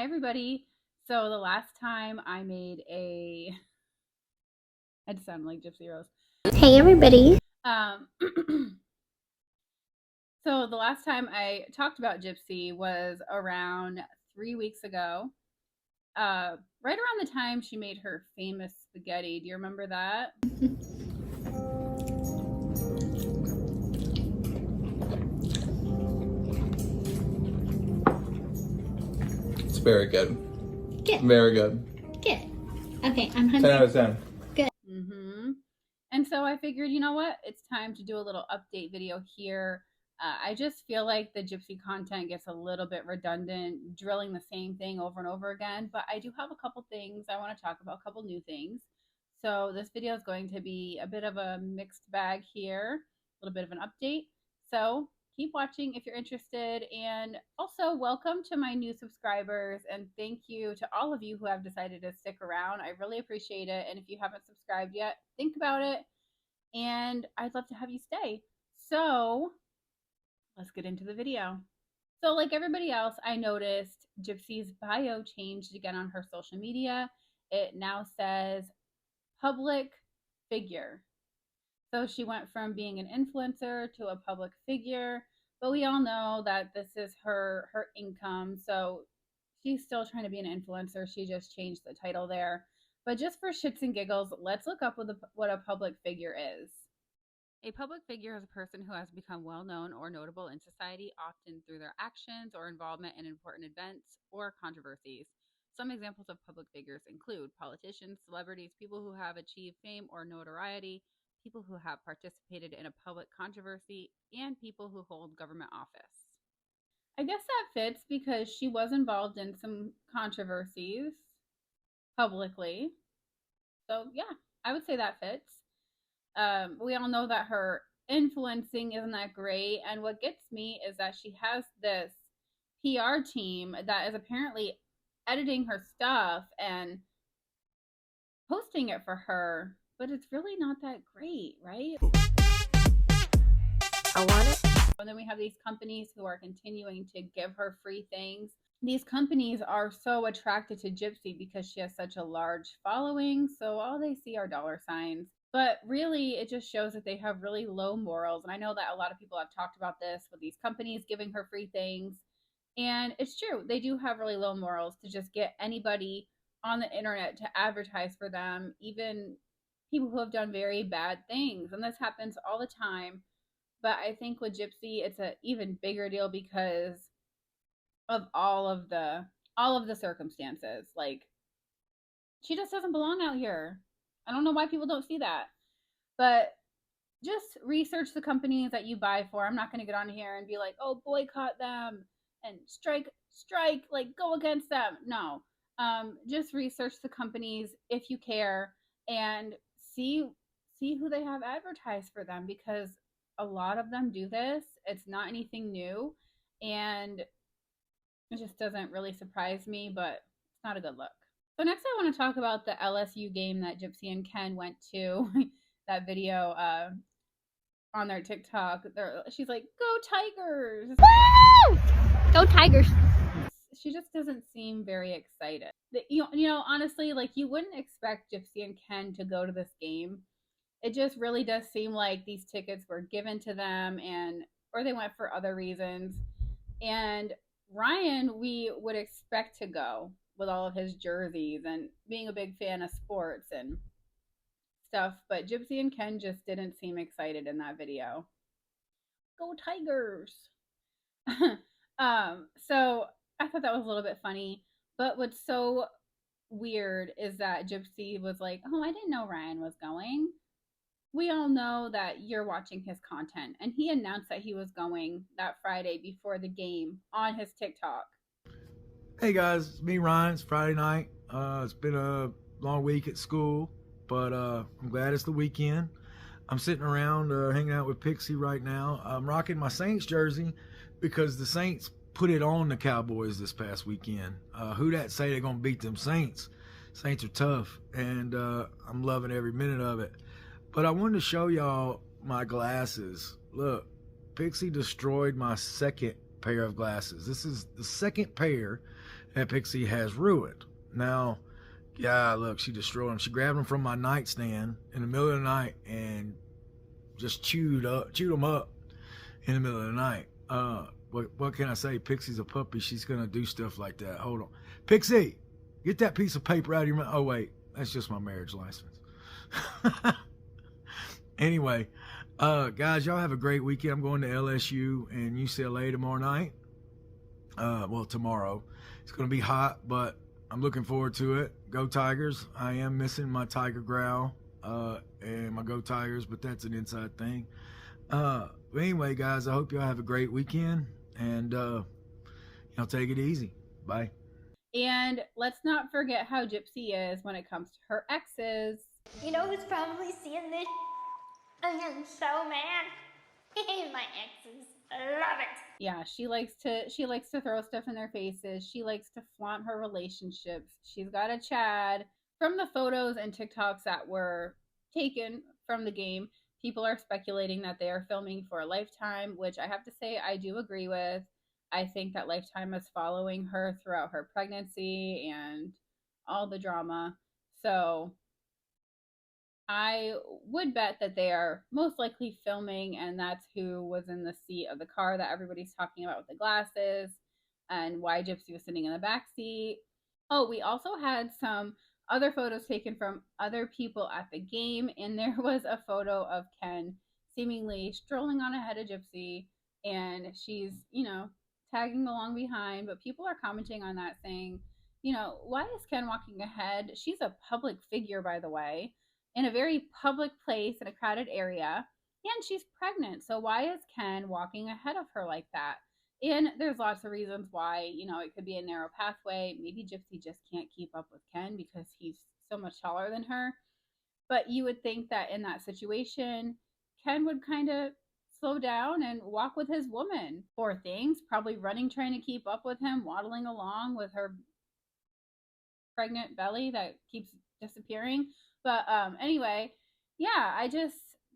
Hi everybody. So the last time I made a I just sound like Gypsy Rose. Hey everybody. Um so the last time I talked about Gypsy was around 3 weeks ago. Right around the time she made her famous spaghetti. Do you remember that? It's very good. Good. Very good. Good. Okay, I'm 10 hungry. out of 10. Good. And so I figured, you know what? It's time to do a little update video here. I just feel like the Gypsy content gets a little bit redundant, drilling the same thing over and over again. But I do have a couple things I want to talk about, a couple new things. So this video is going to be a bit of a mixed bag here, a little bit of an update. So keep watching if you're interested. And also, welcome to my new subscribers. And thank you to all of you who have decided to stick around. I really appreciate it. And if you haven't subscribed yet, think about it. And I'd love to have you stay. So let's get into the video. So, like everybody else, I noticed Gypsy's bio changed again on her social media. It now says public figure. So she went from being an influencer to a public figure, but we all know that this is her income. So she's still trying to be an influencer. She just changed the title there. But just for shits and giggles, let's look up what a public figure is. A public figure is a person who has become well known or notable in society, often through their actions or involvement in important events or controversies. Some examples of public figures include politicians, celebrities, people who have achieved fame or notoriety, people who have participated in a public controversy, and people who hold government office. I guess that fits because she was involved in some controversies publicly. So, yeah, I would say that fits. We all know that her influencing isn't that great. And what gets me is that she has this PR team that is apparently editing her stuff and posting it for her, but it's really not that great, right? I want it. And then we have these companies who are continuing to give her free things. These companies are so attracted to Gypsy because she has such a large following, so all they see are dollar signs. But really, it just shows that they have really low morals. And I know that a lot of people have talked about this with these companies giving her free things. And it's true, they do have really low morals to just get anybody on the internet to advertise for them, even people who have done very bad things. And this happens all the time. But I think with Gypsy, it's an even bigger deal because of all of the circumstances. Like, she just doesn't belong out here. I don't know why people don't see that. But just research the companies that you buy for. I'm not going to get on here and be like, "Oh, boycott them and strike, like go against them." No. Just research the companies if you care and see who they have advertised for them, because a lot of them do this. It's not anything new, and it just doesn't really surprise me, but it's not a good look. So next I want to talk about the LSU game that Gypsy and Ken went to. That video on their TikTok. She's like, "Go Tigers!" Woo! Go Tigers. She just doesn't seem very excited. You know, honestly, like, you wouldn't expect Gypsy and Ken to go to this game. It just really does seem like these tickets were given to them, or they went for other reasons. And Ryan, we would expect to go with all of his jerseys and being a big fan of sports and stuff, but Gypsy and Ken just didn't seem excited in that video. Go Tigers! So I thought that was a little bit funny, but what's so weird is that Gypsy was like, "Oh, I didn't know Ryan was going." We all know that you're watching his content, and he announced that he was going that Friday before the game on his TikTok. Hey guys, it's me, Ryan. It's Friday night. It's been a long week at school, but I'm glad it's the weekend. I'm sitting around hanging out with Pixie right now. I'm rocking my Saints jersey because the Saints put it on the Cowboys this past weekend. Who that say they're gonna beat them Saints? Saints are tough, and I'm loving every minute of it. But I wanted to show y'all my glasses. Look, Pixie destroyed my second pair of glasses. This is the second pair, that Pixie has ruined. Now, yeah, look, she destroyed them. She grabbed them from my nightstand in the middle of the night and just chewed them up in the middle of the night. What can I say? Pixie's a puppy. She's gonna do stuff like that. Hold on, Pixie, get that piece of paper out of your mouth. Oh wait, that's just my marriage license. Anyway, guys, y'all have a great weekend. I'm going to LSU and UCLA tomorrow night. Well, tomorrow. It's going to be hot, but I'm looking forward to it. Go Tigers. I am missing my Tiger growl and my Go Tigers, but that's an inside thing. But anyway, guys, I hope y'all have a great weekend, and take it easy. Bye. And let's not forget how Gypsy is when it comes to her exes. You know who's probably seeing this? I am so mad. My exes love it. Yeah, she likes to throw stuff in their faces. She likes to flaunt her relationships. She's got a Chad. From the photos and TikToks that were taken from the game, people are speculating that they are filming for Lifetime, which I have to say I do agree with. I think that Lifetime is following her throughout her pregnancy and all the drama. So I would bet that they are most likely filming, and that's who was in the seat of the car that everybody's talking about with the glasses, and why Gypsy was sitting in the back seat. Oh, we also had some other photos taken from other people at the game, and there was a photo of Ken seemingly strolling on ahead of Gypsy, and she's, tagging along behind, but people are commenting on that saying, why is Ken walking ahead? She's a public figure, by the way, in a very public place in a crowded area, and she's pregnant. So why is Ken walking ahead of her like that? And there's lots of reasons why, it could be a narrow pathway. Maybe Gypsy just can't keep up with Ken because he's so much taller than her. But you would think that in that situation, Ken would kind of slow down and walk with his woman. Poor things, probably running, trying to keep up with him, waddling along with her pregnant belly that keeps disappearing. But anyway, yeah,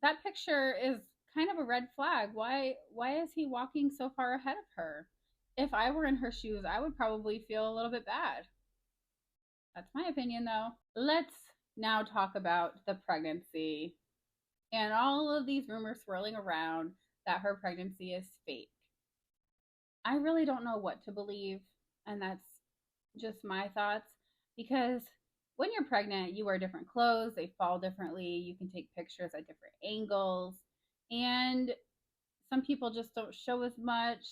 that picture is kind of a red flag. Why is he walking so far ahead of her? If I were in her shoes, I would probably feel a little bit bad. That's my opinion, though. Let's now talk about the pregnancy and all of these rumors swirling around that her pregnancy is fake. I really don't know what to believe, and that's just my thoughts, because when you're pregnant, you wear different clothes, they fall differently, you can take pictures at different angles, and some people just don't show as much.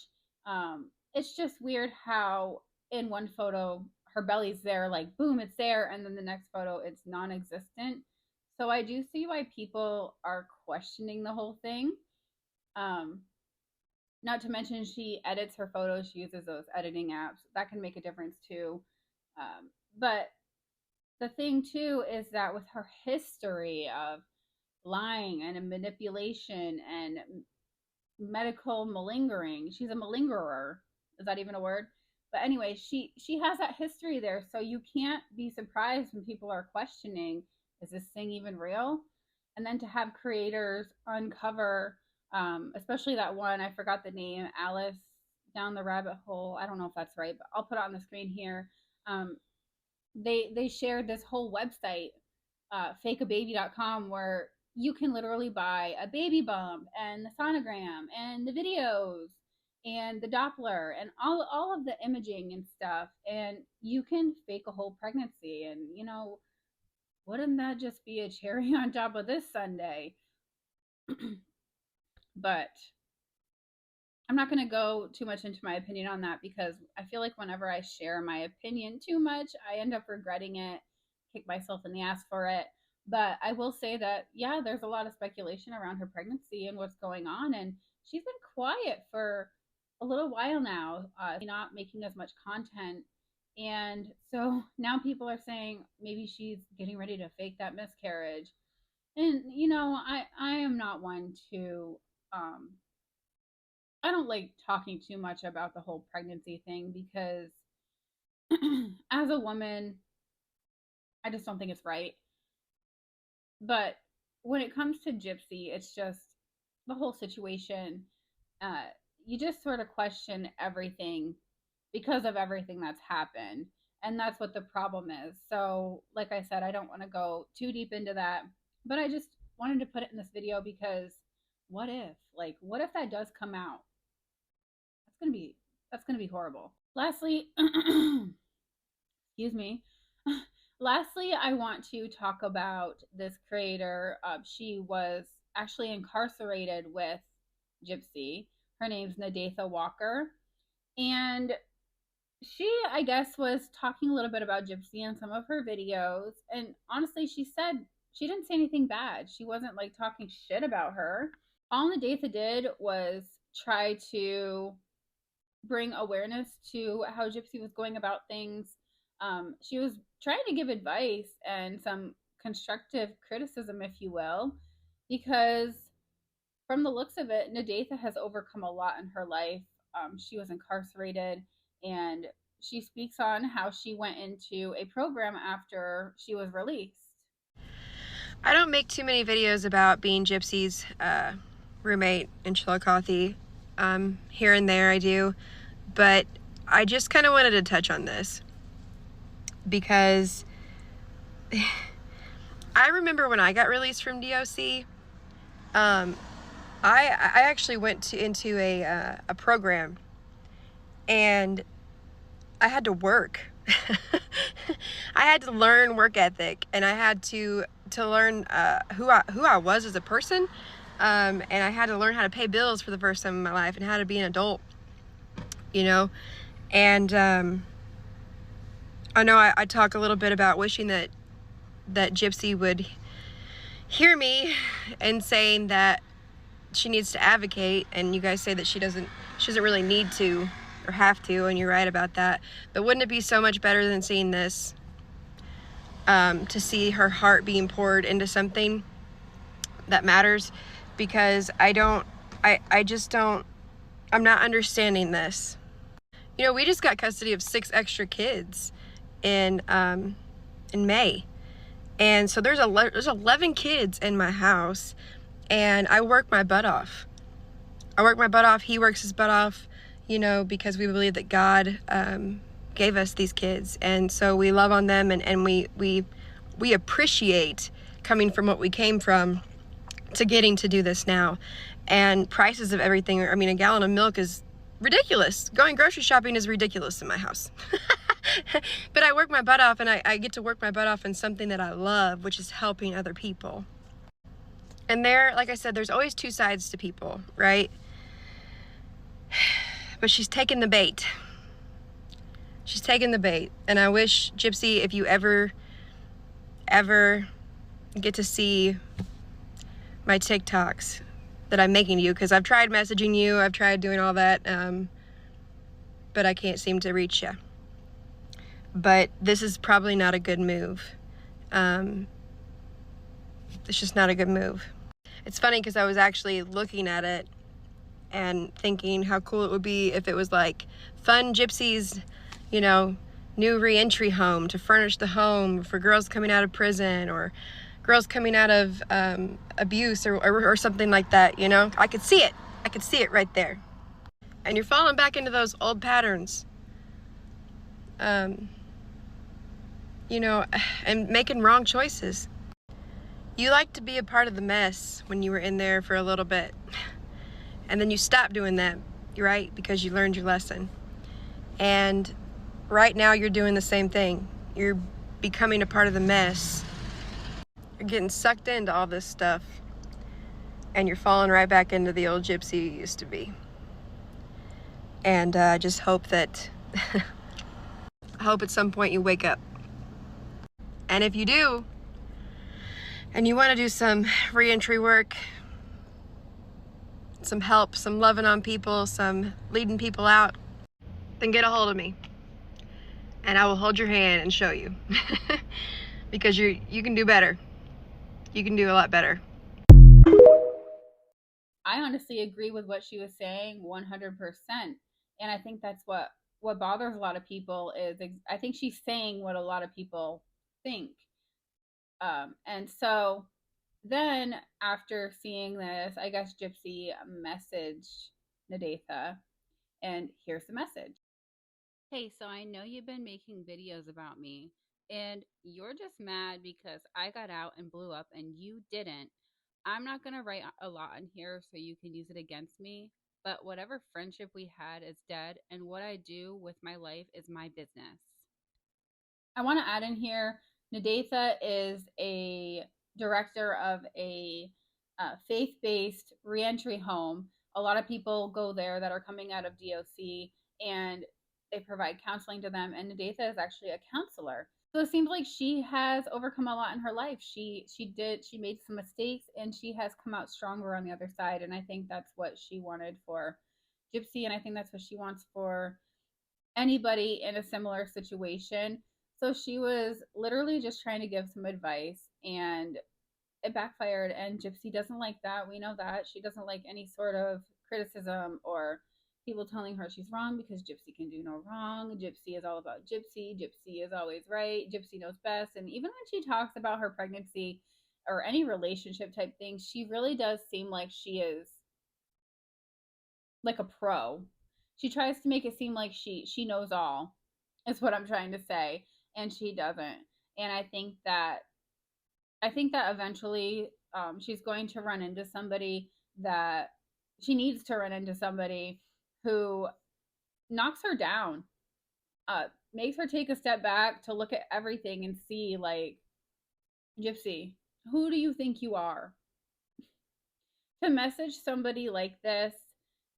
It's just weird how in one photo her belly's there, like boom, it's there, and then the next photo it's non-existent. So I do see why people are questioning the whole thing. Not to mention she edits her photos, she uses those editing apps. That can make a difference too. But the thing too is that with her history of lying and manipulation and medical malingering, she's a malingerer. Is that even a word? But anyway, she has that history there, so you can't be surprised when people are questioning, is this thing even real? And then to have creators uncover, especially that one, I forgot the name, Alice Down the Rabbit Hole. I don't know if that's right, but I'll put it on the screen here. They shared this whole website, fakeababy.com, where you can literally buy a baby bump and the sonogram and the videos and the Doppler and all of the imaging and stuff, and you can fake a whole pregnancy. And wouldn't that just be a cherry on top of this sundae? But I'm not going to go too much into my opinion on that, because I feel like whenever I share my opinion too much, I end up regretting it, kick myself in the ass for it. But I will say that, yeah, there's a lot of speculation around her pregnancy and what's going on. And she's been quiet for a little while now, not making as much content. And so now people are saying maybe she's getting ready to fake that miscarriage. And, I am not one to, I don't like talking too much about the whole pregnancy thing, because as a woman, I just don't think it's right. But when it comes to Gypsy, it's just the whole situation. You just sort of question everything because of everything that's happened. And that's what the problem is. So, like I said, I don't want to go too deep into that, but I just wanted to put it in this video because what if? Like, what if that does come out? That's going to be horrible. Lastly, excuse me. Lastly, I want to talk about this creator. She was actually incarcerated with Gypsy. Her name's Nadatha Walker. And she, I guess, was talking a little bit about Gypsy in some of her videos. And honestly, she said she didn't say anything bad. She wasn't like talking shit about her. All Nadatha did was try to bring awareness to how Gypsy was going about things. She was trying to give advice and some constructive criticism, if you will, because from the looks of it, Nadatha has overcome a lot in her life. She was incarcerated, and she speaks on how she went into a program after she was released. I don't make too many videos about being Gypsy's roommate in Chillicothe. Here and there I do, but I just kind of wanted to touch on this because I remember when I got released from DOC, I actually went into a program, and I had to work. I had to learn work ethic, and I had to learn who I was as a person, and I had to learn how to pay bills for the first time in my life and how to be an adult, you know. And I know I talk a little bit about wishing that Gypsy would hear me and saying that she needs to advocate, and you guys say that she doesn't really need to or have to, and you're right about that. But wouldn't it be so much better than seeing this, to see her heart being poured into something that matters? Because I'm not understanding this. You know, we just got custody of 6 extra kids in May. And so there's 11 kids in my house, and I work my butt off. He works his butt off, you know, because we believe that God gave us these kids. And so we love on them, and we appreciate coming from what we came from to getting to do this now. And prices of everything, I mean, a gallon of milk is ridiculous. Going grocery shopping is ridiculous in my house. But I work my butt off, and I get to work my butt off in something that I love, which is helping other people. And there, like I said, there's always 2 sides to people, right? But she's taken the bait. She's taken the bait. And I wish, Gypsy, if you ever get to see my TikToks that I'm making to you, because I've tried messaging you, I've tried doing all that, but I can't seem to reach you. But this is probably not a good move. It's just not a good move. It's funny because I was actually looking at it and thinking how cool it would be if it was like Fun Gypsy's, you know, new reentry home to furnish the home for girls coming out of prison or girls coming out of abuse or something like that, you know? I could see it. I could see it right there. And you're falling back into those old patterns. You know, and making wrong choices. You like to be a part of the mess when you were in there for a little bit. And then you stop doing that, right? Because you learned your lesson. And right now you're doing the same thing. You're becoming a part of the mess. You're getting sucked into all this stuff. And you're falling right back into the old Gypsy you used to be. And I just hope that, I hope at some point you wake up. And if you do, and you want to do some reentry work, some help, some loving on people, some leading people out, then get a hold of me. And I will hold your hand and show you. Because you can do better. You can do a lot better. I honestly agree with what she was saying 100%. And I think that's what bothers a lot of people is I think she's saying what a lot of people think. And so then after seeing this, I guess Gypsy messaged Nadatha, and here's the message. Hey, so I know you've been making videos about me, and you're just mad because I got out and blew up and you didn't. I'm not going to write a lot on here so you can use it against me, but whatever friendship we had is dead, and what I do with my life is my business. I want to add in here Nadatha is a director of a faith based reentry home. A lot of people go there that are coming out of DOC and they provide counseling to them. And Nadatha is actually a counselor. So it seems like she has overcome a lot in her life. She made some mistakes and she has come out stronger on the other side. And I think that's what she wanted for Gypsy. And I think that's what she wants for anybody in a similar situation. So she was literally just trying to give some advice and it backfired. And Gypsy doesn't like that. We know that. She doesn't like any sort of criticism or people telling her she's wrong because Gypsy can do no wrong. Gypsy is all about Gypsy. Gypsy is always right. Gypsy knows best. And even when she talks about her pregnancy or any relationship type thing, she really does seem like she is like a pro. She tries to make it seem like she knows all. Is what I'm trying to say, and she doesn't. And I think that eventually she's going to run into somebody that she needs to run into somebody who knocks her down, makes her take a step back to look at everything and see like Gypsy, who do you think you are? To message somebody like this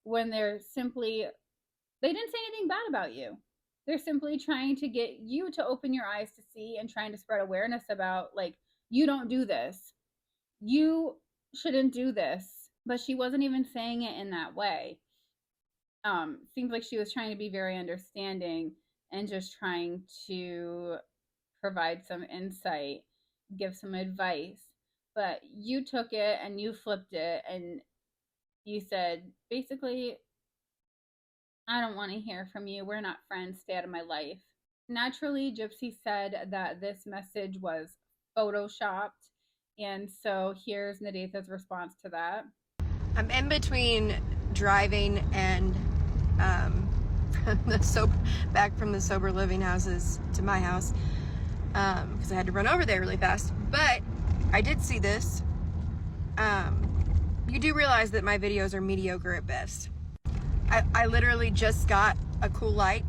when they didn't say anything bad about you. They're simply trying to get you to open your eyes to see and trying to spread awareness about like you don't do this. You shouldn't do this. But she wasn't even saying it in that way. Seems like she was trying to be very understanding and just trying to provide some insight, give some advice. But you took it and you flipped it and you said basically, I don't want to hear from you. We're not friends. Stay out of my life. Naturally, Gypsy said that this message was photoshopped. And so here's Nadatha's response to that. I'm in between driving and back from the sober living houses to my house because I had to run over there really fast. But I did see this. You do realize that my videos are mediocre at best. I literally just got a cool light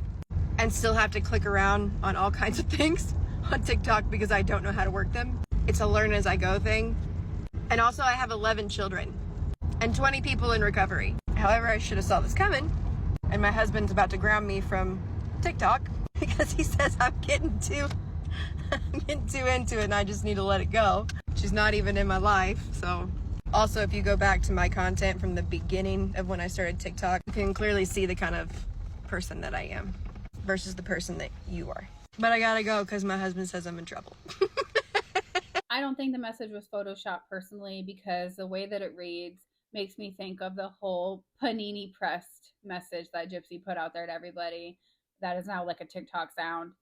and still have to click around on all kinds of things on TikTok because I don't know how to work them. It's a learn as I go thing. And also I have 11 children and 20 people in recovery. However, I should have saw this coming, and my husband's about to ground me from TikTok because he says I'm getting too into it and I just need to let it go. She's not even in my life. So also, if you go back to my content from the beginning of when I started TikTok, you can clearly see the kind of person that I am versus the person that you are. But I gotta go because my husband says I'm in trouble. I don't think the message was photoshopped personally because the way that it reads makes me think of the whole panini pressed message that Gypsy put out there to everybody that is now like a TikTok sound.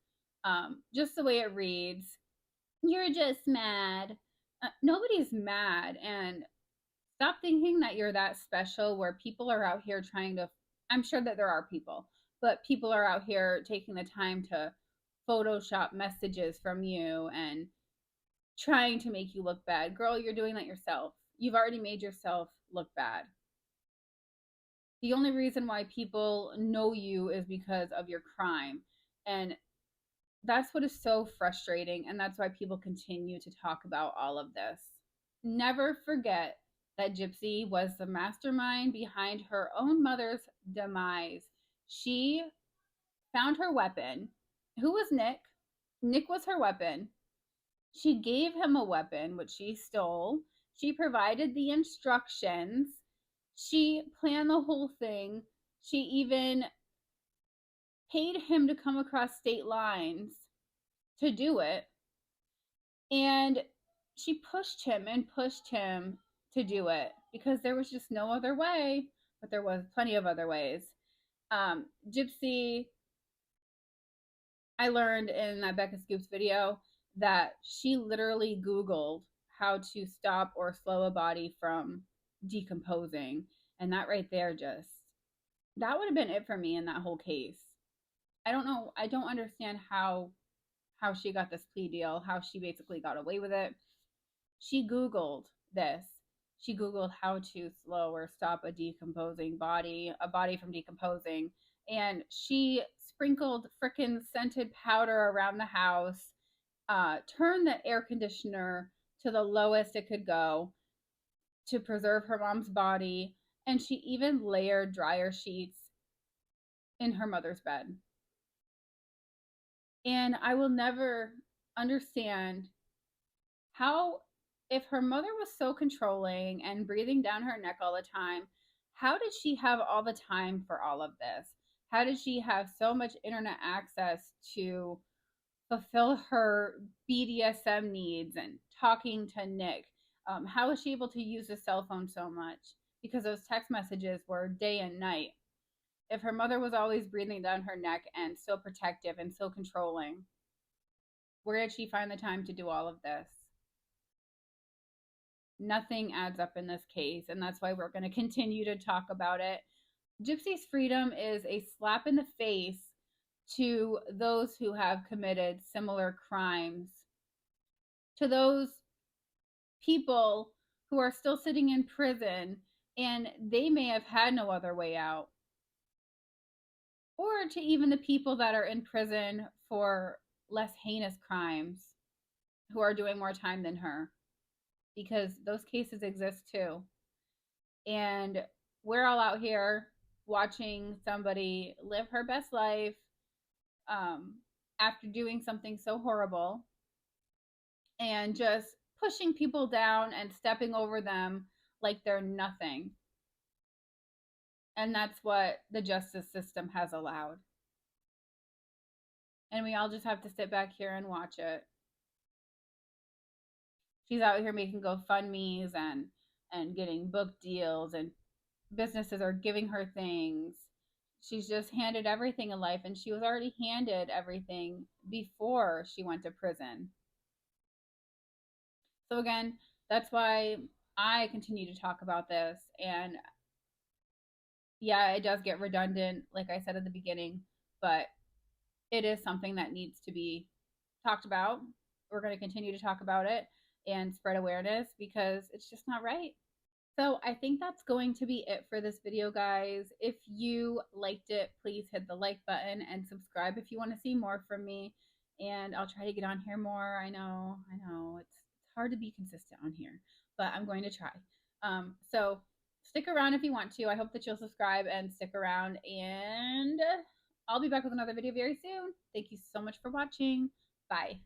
Just the way it reads, you're just mad. Nobody's mad. And stop thinking that you're that special where people are out here trying to, I'm sure that there are people, but people are out here taking the time to Photoshop messages from you and trying to make you look bad. Girl, you're doing that yourself. You've already made yourself look bad. The only reason why people know you is because of your crime. And that's what is so frustrating. And that's why people continue to talk about all of this. Never forget that Gypsy was the mastermind behind her own mother's demise. She found her weapon. Who was Nick? Nick was her weapon. She gave him a weapon, which she stole. She provided the instructions. She planned the whole thing. She even paid him to come across state lines to do it. And she pushed him and pushed him to do it because there was just no other way, but there was plenty of other ways. Gypsy, I learned in that Becca Scoops video that she literally Googled how to stop or slow a body from decomposing. And that right there that would have been it for me in that whole case. I don't know. I don't understand how she got this plea deal, how she basically got away with it. She Googled this. She Googled how to slow or stop a decomposing body, a body from decomposing. And she sprinkled frickin' scented powder around the house, turned the air conditioner to the lowest it could go to preserve her mom's body. And she even layered dryer sheets in her mother's bed. And I will never understand how, if her mother was so controlling and breathing down her neck all the time, how did she have all the time for all of this? How did she have so much internet access to fulfill her BDSM needs and talking to Nick? How was she able to use the cell phone so much? Because those text messages were day and night. If her mother was always breathing down her neck and so protective and so controlling, where did she find the time to do all of this? Nothing adds up in this case, and that's why we're going to continue to talk about it. Gypsy's freedom is a slap in the face to those who have committed similar crimes, to those people who are still sitting in prison and they may have had no other way out, or to even the people that are in prison for less heinous crimes who are doing more time than her, because those cases exist too. And we're all out here watching somebody live her best life after doing something so horrible and just pushing people down and stepping over them like they're nothing. And that's what the justice system has allowed. And we all just have to sit back here and watch it. She's out here making GoFundMe's and getting book deals, and businesses are giving her things. She's just handed everything in life, and she was already handed everything before she went to prison. So again, that's why I continue to talk about this. And yeah, it does get redundant, like I said at the beginning, but it is something that needs to be talked about. We're going to continue to talk about it and spread awareness because it's just not right. So I think that's going to be it for this video, guys. If you liked it, please hit the like button and subscribe if you want to see more from me. And I'll try to get on here more. I know it's hard to be consistent on here, but I'm going to try. So stick around if you want to. I hope that you'll subscribe and stick around, and I'll be back with another video very soon. Thank you so much for watching. Bye.